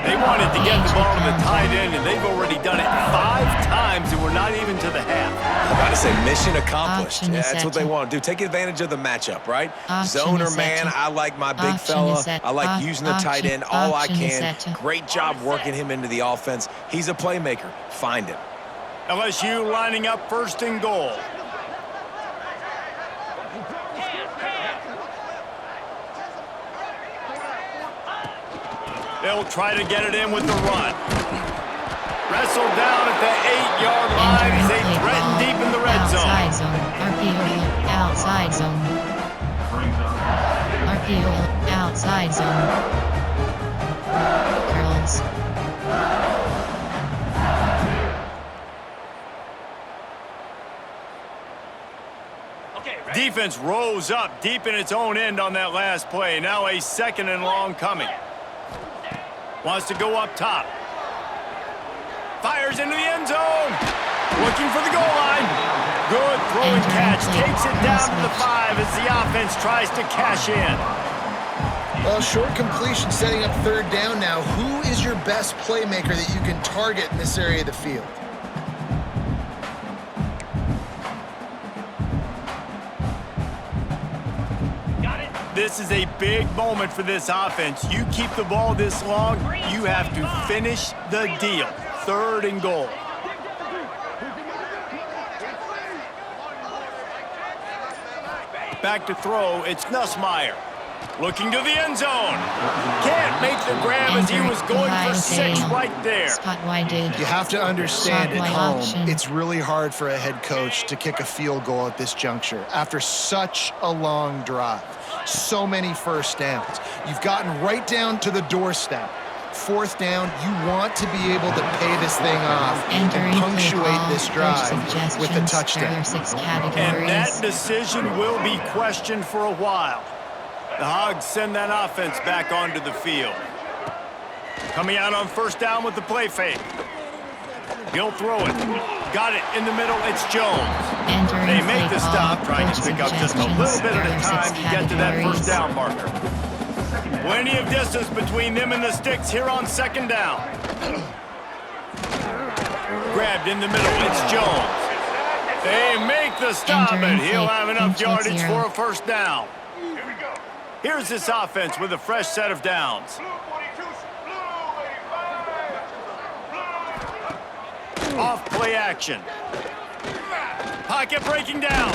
Speaker 1: They wanted to get the ball to the tight end, and they've already done it 5 times, and we're not even to the half.
Speaker 4: I'm about to say mission accomplished. Yeah, that's what they want to do. Take advantage of the matchup, right? Zone or man, I like my big fella. I like using the tight end all I can. Great job working him into the offense. He's a playmaker. Find him.
Speaker 1: LSU lining up 1st and goal. They'll try to get it in with the run. Wrestled down at the 8-yard line as they threaten deep in the red zone.
Speaker 2: Outside zone. RPO, outside zone. Curls.
Speaker 1: Defense rose up deep in its own end on that last play. Now a 2nd and long coming. Wants to go up top. Fires into the end zone. Looking for the goal line. Good throw and catch. Takes it down to the 5 as the offense tries to cash in.
Speaker 3: Well, short completion setting up 3rd down now. Who is your best playmaker that you can target in this area of the field?
Speaker 1: This is a big moment for this offense. You keep the ball this long, you have to finish the deal. 3rd and goal. Back to throw, it's Nussmeier. Looking to the end zone. Can't make the grab as he was going for 6 right there.
Speaker 2: Spot wide.
Speaker 3: You have to understand at
Speaker 2: Shot
Speaker 3: home,
Speaker 2: option.
Speaker 3: it's really hard for a head coach to kick a field goal at this juncture after such a long drive. So many first downs. You've gotten right down to the doorstep. 4th down, you want to be able to pay this thing off and punctuate this drive with a touchdown.
Speaker 1: And that decision will be questioned for a while. The Hogs send that offense back onto the field. Coming out on 1st down with the play fake. He'll throw it. Got it in the middle. It's Jones. They make the stop, trying to pick up just a little bit at a time to get to that 1st down marker. Plenty of distance between them and the sticks here on 2nd down. Grabbed in the middle. It's Jones. They make the stop, and he'll have enough yardage for a 1st down. Here's this offense with a fresh set of downs. Off play action. Pocket breaking down.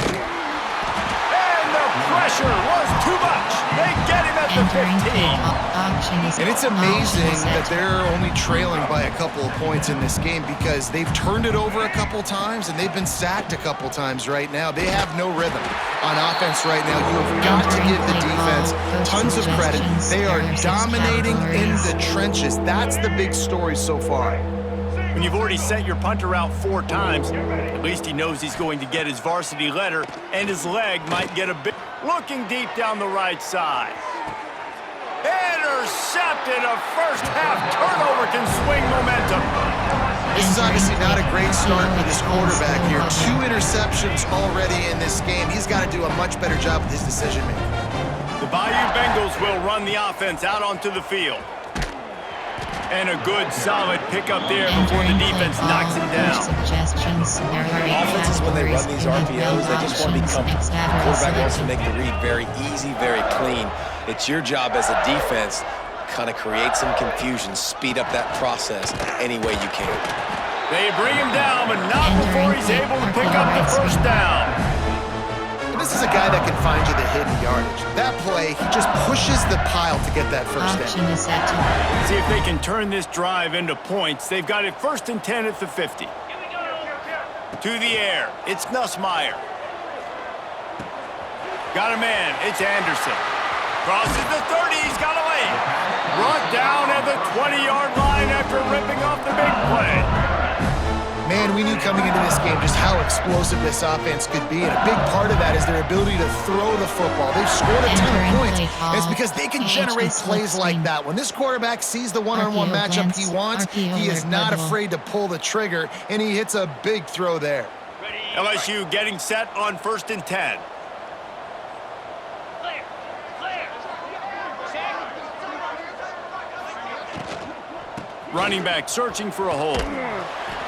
Speaker 1: And the pressure was too much. They get him at the 15.
Speaker 3: And it's amazing that they're only trailing by a couple of points in this game because they've turned it over a couple times and they've been sacked a couple times right now. They have no rhythm on offense right now. You have got to give the defense tons of credit. They are dominating in the trenches. That's the big story so far.
Speaker 1: When you've already sent your punter out 4 times, at least he knows he's going to get his varsity letter, and his leg might get a bit. Looking deep down the right side. Intercepted. A first half turnover can swing momentum.
Speaker 3: This is obviously not a great start for this quarterback here. 2 interceptions already in this game. He's got to do a much better job with his decision-making.
Speaker 1: The Bayou Bengals will run the offense out onto the field. And a good, solid pickup there before the defense knocks him down.
Speaker 4: Offenses, when they run these RPOs, they just want to be comfortable. The quarterback wants to make the read very easy, very clean. It's your job as a defense, kind of create some confusion, speed up that process any way you can.
Speaker 1: They bring him down, but not before he's able to pick up the 1st down.
Speaker 3: This is a guy that can find you the hidden yardage. That play, he just pushes the pile to get that 1st down.
Speaker 1: See if they can turn this drive into points. They've got it 1st and 10 at the 50. To the air. It's Nussmeier. Got a man. It's Anderson. Crosses the 30. He's got a lane. Brought down at the 20-yard line after ripping off the big play.
Speaker 3: Man, we knew coming into this game just how explosive this offense could be, and a big part of that is their ability to throw the football. They've scored a ton of points, and it's because they can generate plays like that. When this quarterback sees the one-on-one matchup he wants, he is not afraid to pull the trigger, and he hits a big throw there.
Speaker 1: LSU getting set on 1st and 10. Running back searching for a hole.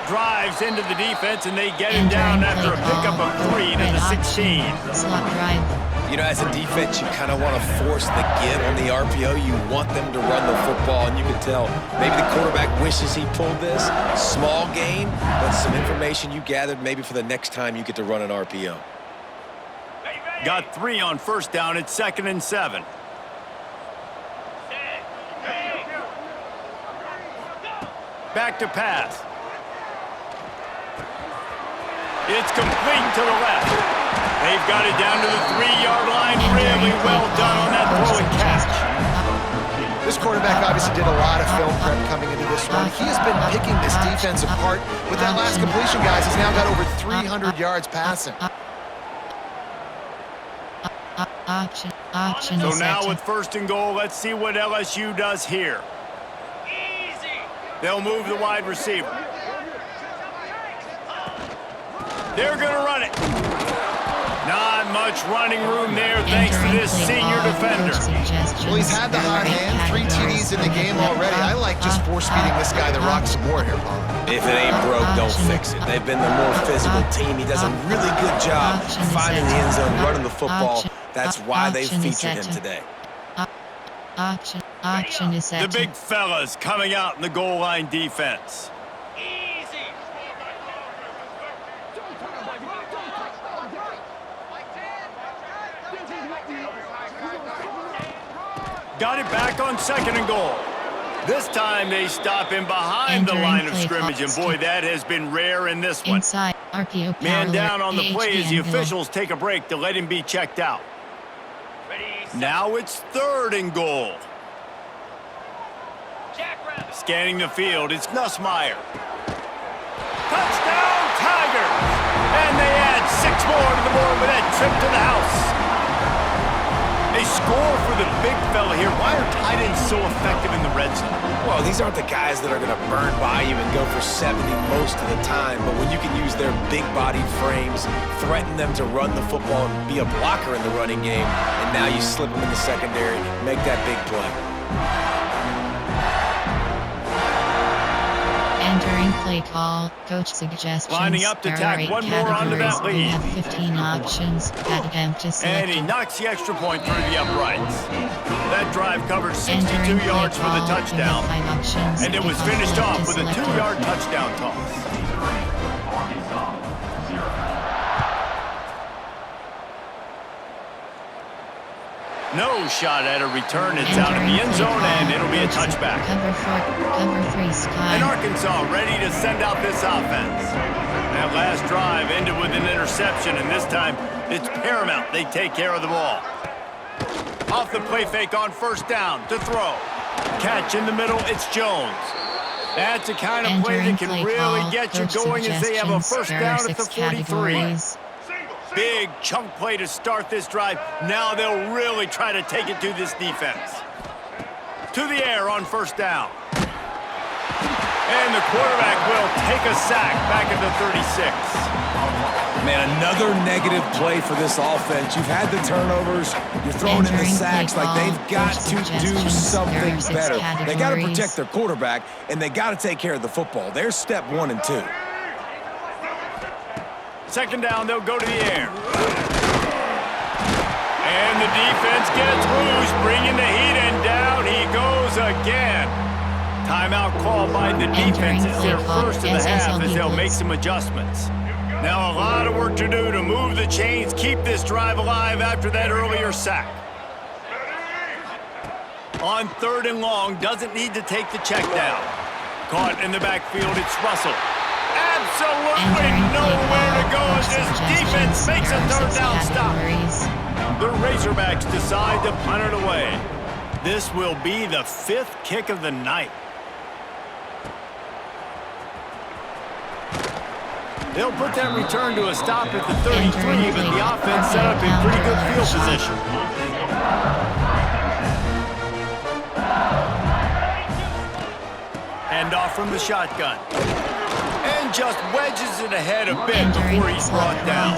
Speaker 1: Drives into the defense, and they get him down after a pickup of 3 to the 16.
Speaker 4: You know, as a defense, you kind of want to force the give on the RPO. You want them to run the football, and you can tell maybe the quarterback wishes he pulled this. Small gain, but some information you gathered maybe for the next time you get to run an RPO.
Speaker 1: Got 3 on 1st down. It's 2nd and 7. Back to pass. It's complete to the left. They've got it down to the 3-yard line. Really well done on that throw and catch.
Speaker 3: This quarterback obviously did a lot of film prep coming into this one. He has been picking this defense apart. With that last completion, guys, he's now got over 300 yards passing.
Speaker 1: So now with 1st and goal, let's see what LSU does here. They'll move the wide receiver. They're going to run it. Not much running room there thanks to this senior defender.
Speaker 3: Well, he's had the hot hand, 3 TDs in the game already. I like just force-feeding this guy the rock some more here, Paul.
Speaker 4: If it ain't broke, don't fix it. They've been the more physical team. He does a really good job finding the end zone, running the football. That's why they featured him today.
Speaker 1: The big fellas coming out in the goal line defense. Got it back on 2nd and goal. This time they stop him behind the line of scrimmage, and boy, that has been rare in this one.
Speaker 2: Inside, RPO
Speaker 1: Man down on the play as the officials take a break to let him be checked out. Now it's 3rd and goal. Scanning the field, it's Nussmeier. Touchdown, Tigers! And they add 6 more to the board with that trip to the house. They score for the big fella here. Why are tight ends so effective in the red zone?
Speaker 4: Well, these aren't the guys that are going to burn by you and go for 70 most of the time, but when you can use their big-bodied frames, threaten them to run the football and be a blocker in the running game, and now you slip them in the secondary, make that big play.
Speaker 2: Entering play call, coach suggestions.
Speaker 1: Lining up to tack one more onto that lead.
Speaker 2: We have 15 options. That attempt is selected.
Speaker 1: And he knocks the extra point through the uprights. That drive covered 62 yards for the touchdown. And it was finished off with a 2-yard touchdown toss. No shot at a return. It's out in the end zone, and it'll be a touchback.
Speaker 2: Cover 3, Scott.
Speaker 1: And Arkansas ready to send out this offense. That last drive ended with an interception, and this time it's paramount they take care of the ball. Off the play fake on 1st down to throw. Catch in the middle, it's Jones. That's the kind of play that can really get you going as they have a 1st down at the 43. Big chunk play to start this drive. Now they'll really try to take it to this defense. To the air on 1st down. And the quarterback will take a sack back at the 36.
Speaker 4: Man, another negative play for this offense. You've had the turnovers. You're throwing in the sacks. Like, they've got to do something better. They got to protect their quarterback, and they got to take care of the football. There's step 1 and 2.
Speaker 1: 2nd down, they'll go to the air. And the defense gets loose, bringing the heat, and down he goes again. Timeout called by the defense. It's their first of the half as they'll make some adjustments. Now a lot of work to do to move the chains, keep this drive alive after that earlier sack. On 3rd and long, doesn't need to take the check down. Caught in the backfield, it's Russell. Absolutely nowhere to go as this defense makes a 3rd down stop. The Razorbacks decide to punt it away. This will be the 5th kick of the night. They'll put that return to a stop at the 33, but the offense set up in pretty good field position. Hand off from the shotgun. And just wedges it ahead a bit before he's brought down.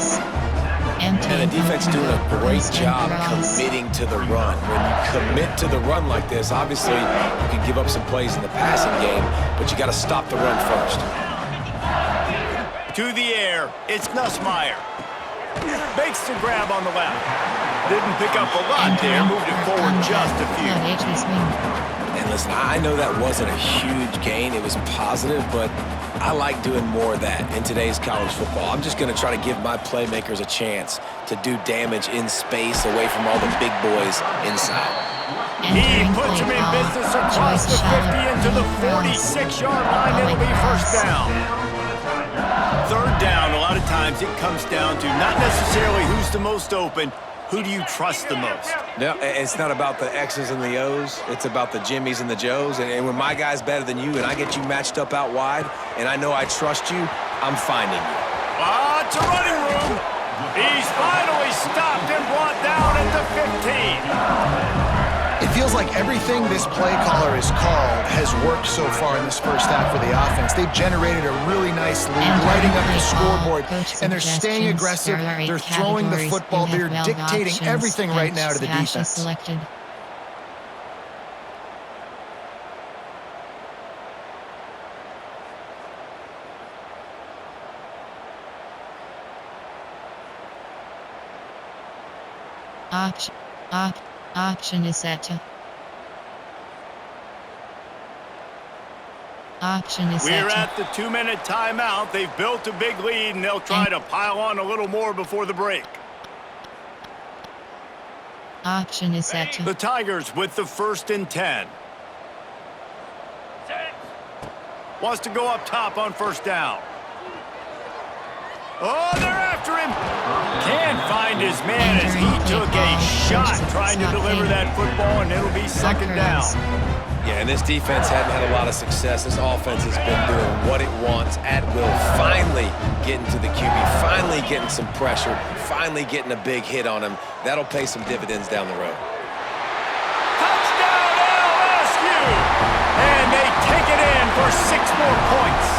Speaker 4: And the defense doing a great job committing to the run. When you commit to the run like this, obviously you can give up some plays in the passing game, but you got to stop the run first.
Speaker 1: To the air, it's Nussmeier. Makes the grab on the left. Didn't pick up a lot there, moved it forward just a few.
Speaker 4: And listen, I know that wasn't a huge gain. It was positive, but I like doing more of that in today's college football. I'm just going to try to give my playmakers a chance to do damage in space away from all the big boys inside.
Speaker 1: He puts him in business across the 50 into the 46-yard line. It'll be 1st down. 3rd down, a lot of times it comes down to not necessarily who's the most open, who do you trust the most?
Speaker 4: No, it's not about the X's and the O's. It's about the Jimmies and the Joes. And when my guy's better than you and I get you matched up out wide and I know I trust you, I'm finding you.
Speaker 1: It's a running room. He's finally stopped and brought down at the 15.
Speaker 3: It feels like everything this play caller has called has worked so far in this 1st half for the offense. They've generated a really nice lead, lighting up the scoreboard, and they're staying aggressive. They're throwing the football. They're dictating everything right now to the defense.
Speaker 2: Option is set to.
Speaker 1: We're at the 2-minute timeout. They've built a big lead, and they'll try to pile on a little more before the break.
Speaker 2: Option is set to
Speaker 1: The Tigers with the 1st and 10.
Speaker 5: Set.
Speaker 1: Wants to go up top on 1st down. Oh, they're after him. Can't find his man as he took a shot trying to deliver that football, and it'll be 2nd down.
Speaker 4: Yeah, and this defense hadn't had a lot of success. This offense has been doing what it wants at will. Finally getting to the QB, finally getting some pressure, finally getting a big hit on him. That'll pay some dividends down the road.
Speaker 1: Touchdown LSU! And they take it in for 6 more points.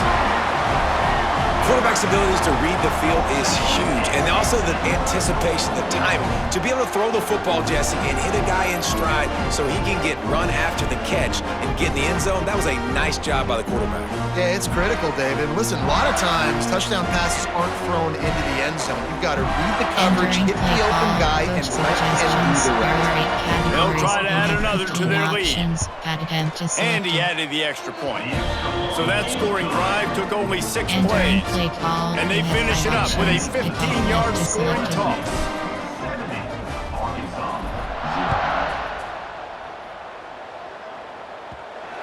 Speaker 4: Quarterback's abilities to read the field is huge, and also the anticipation, the timing. To be able to throw the football, Jesse, and hit a guy in stride so he can get run after the catch and get in the end zone, that was a nice job by the quarterback.
Speaker 3: Yeah, it's critical, David. Listen, a lot of times touchdown passes aren't thrown into the end zone. You've got to read the coverage, hit the open guy, and do the rest.
Speaker 1: They'll try to add another to their lead.
Speaker 2: And
Speaker 1: he added the extra point. So that scoring drive took only 6 plays. And they finish it up with a 15-yard scoring toss.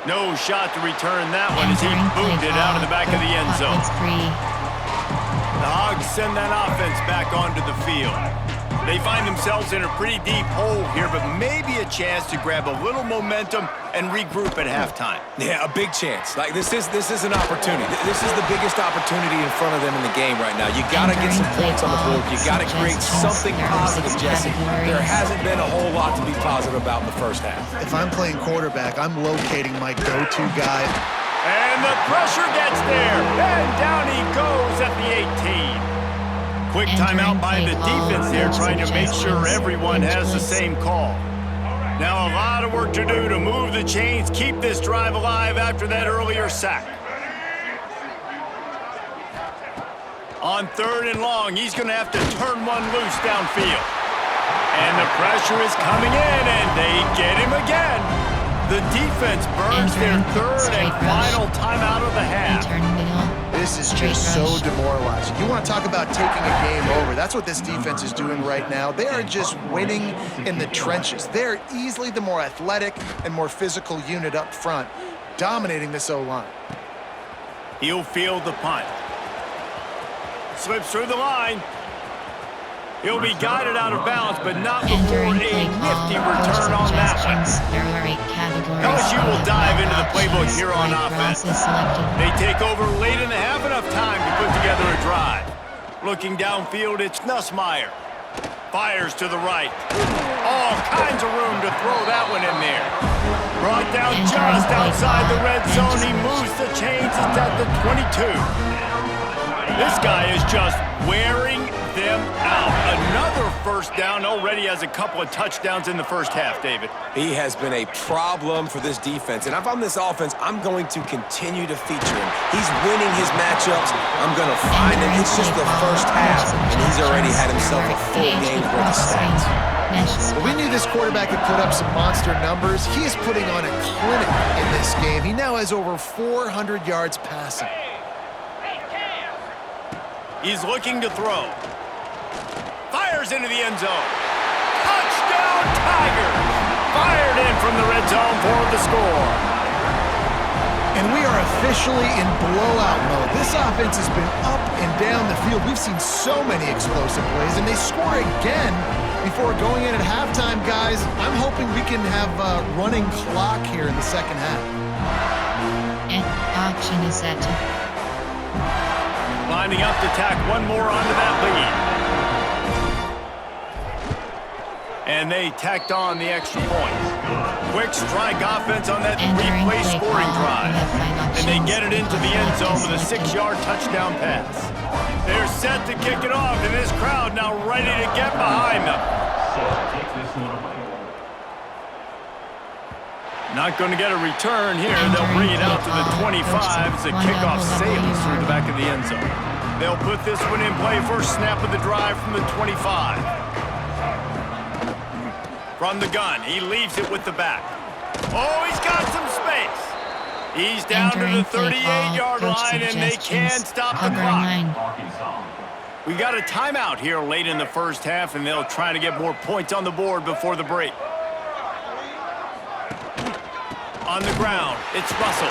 Speaker 1: No shot to return that one as he boomed it out of the back of the end zone. The Hogs send that offense back onto the field. They find themselves in a pretty deep hole here, but maybe a chance to grab a little momentum and regroup at halftime.
Speaker 4: Yeah, a big chance. Like this is an opportunity. This is the biggest opportunity in front of them in the game right now. You got to get some points on the board. You got to create something positive, Jesse. There hasn't been a whole lot to be positive about in the first half.
Speaker 3: If I'm playing quarterback, I'm locating my go-to guy.
Speaker 1: And the pressure gets there. And down he goes at the 18. Quick timeout by the defense there, trying to make sure everyone has the same call. Now a lot of work to do to move the chains, keep this drive alive after that earlier sack. On 3rd and long, he's going to have to turn one loose downfield. And the pressure is coming in, and they get him again. The defense burns their 3rd and final timeout of the half.
Speaker 3: This is just so demoralizing. You want to talk about taking a game over. That's what this defense is doing right now. They are just winning in the trenches. They're easily the more athletic and more physical unit up front, dominating this O-line.
Speaker 1: He'll field the punt. Slips through the line. He'll be guided out of bounds, but not before a nifty return on that one. LSU will dive into the playbook here on offense. They take over late in the half, enough time to put together a drive. Looking downfield, it's Nussmeier. Fires to the right. All kinds of room to throw that one in there. Brought down just outside the red zone. He moves the chains. It's at the 22. This guy is just wearing them out. Another 1st down, already has a couple of touchdowns in the first half, David.
Speaker 4: He has been a problem for this defense. And if I'm this offense, I'm going to continue to feature him. He's winning his matchups. I'm going to find him. It's just the first half, and he's already had himself a full game's worth of stats.
Speaker 3: Well, we knew this quarterback could put up some monster numbers. He is putting on a clinic in this game. He now has over 400 yards passing.
Speaker 1: He's looking to throw. Fires into the end zone. Touchdown, Tigers! Fired in from the red zone for the score.
Speaker 3: And we are officially in blowout mode. This offense has been up and down the field. We've seen so many explosive plays, and they score again before going in at halftime, guys. I'm hoping we can have a running clock here in the second half.
Speaker 2: And option is set to
Speaker 1: Lining up to tack one more onto that lead. And they tacked on the extra point. Quick strike offense on that 3-play scoring drive. And they get it into the end zone with a 6-yard touchdown pass. They're set to kick it off, and this crowd now ready to get behind them. Not going to get a return here. They'll bring it out to the 25 as the kickoff sails through the back of the end zone. They'll put this one in play. First snap of the drive from the 25. From the gun, he leaves it with the back. Oh, he's got some space. He's down to the 38-yard line, and they can't stop the clock. We got a timeout here late in the first half, and they'll try to get more points on the board before the break. On the ground, it's Russell.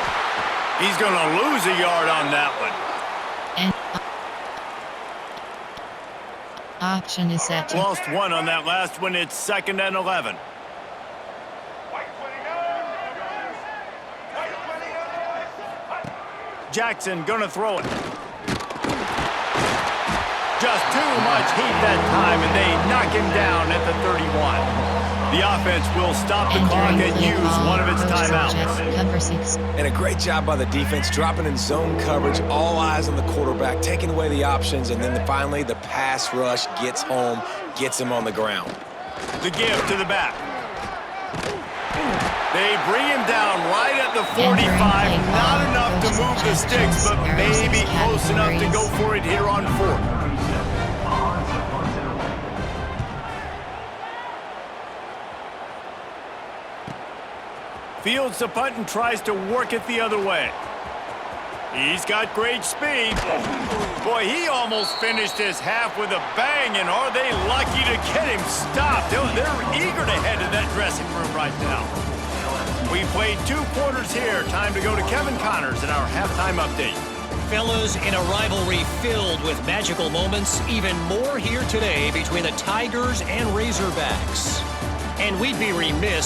Speaker 1: He's going to lose a yard on that one.
Speaker 2: And option is set to
Speaker 1: Lost one on that last one. It's 2nd and 11. Jackson going to throw it. Just too much heat that time, and they knock him down at the 31. The offense will stop the clock and use one of its timeouts.
Speaker 2: cover 6.
Speaker 4: And a great job by the defense, dropping in zone coverage, all eyes on the quarterback, taking away the options, and then finally the pass rush gets home, gets him on the ground.
Speaker 1: The give to the back. They bring him down right at the 45. Not enough to move the sticks, but maybe close enough to go for it here on 4th. Fields the punt and tries to work it the other way. He's got great speed. Boy, he almost finished his half with a bang, and are they lucky to get him stopped? They're eager to head to that dressing room right now. We played 2 quarters here. Time to go to Kevin Connors in our halftime update.
Speaker 7: Fellas, in a rivalry filled with magical moments, even more here today between the Tigers and Razorbacks. And we'd be remiss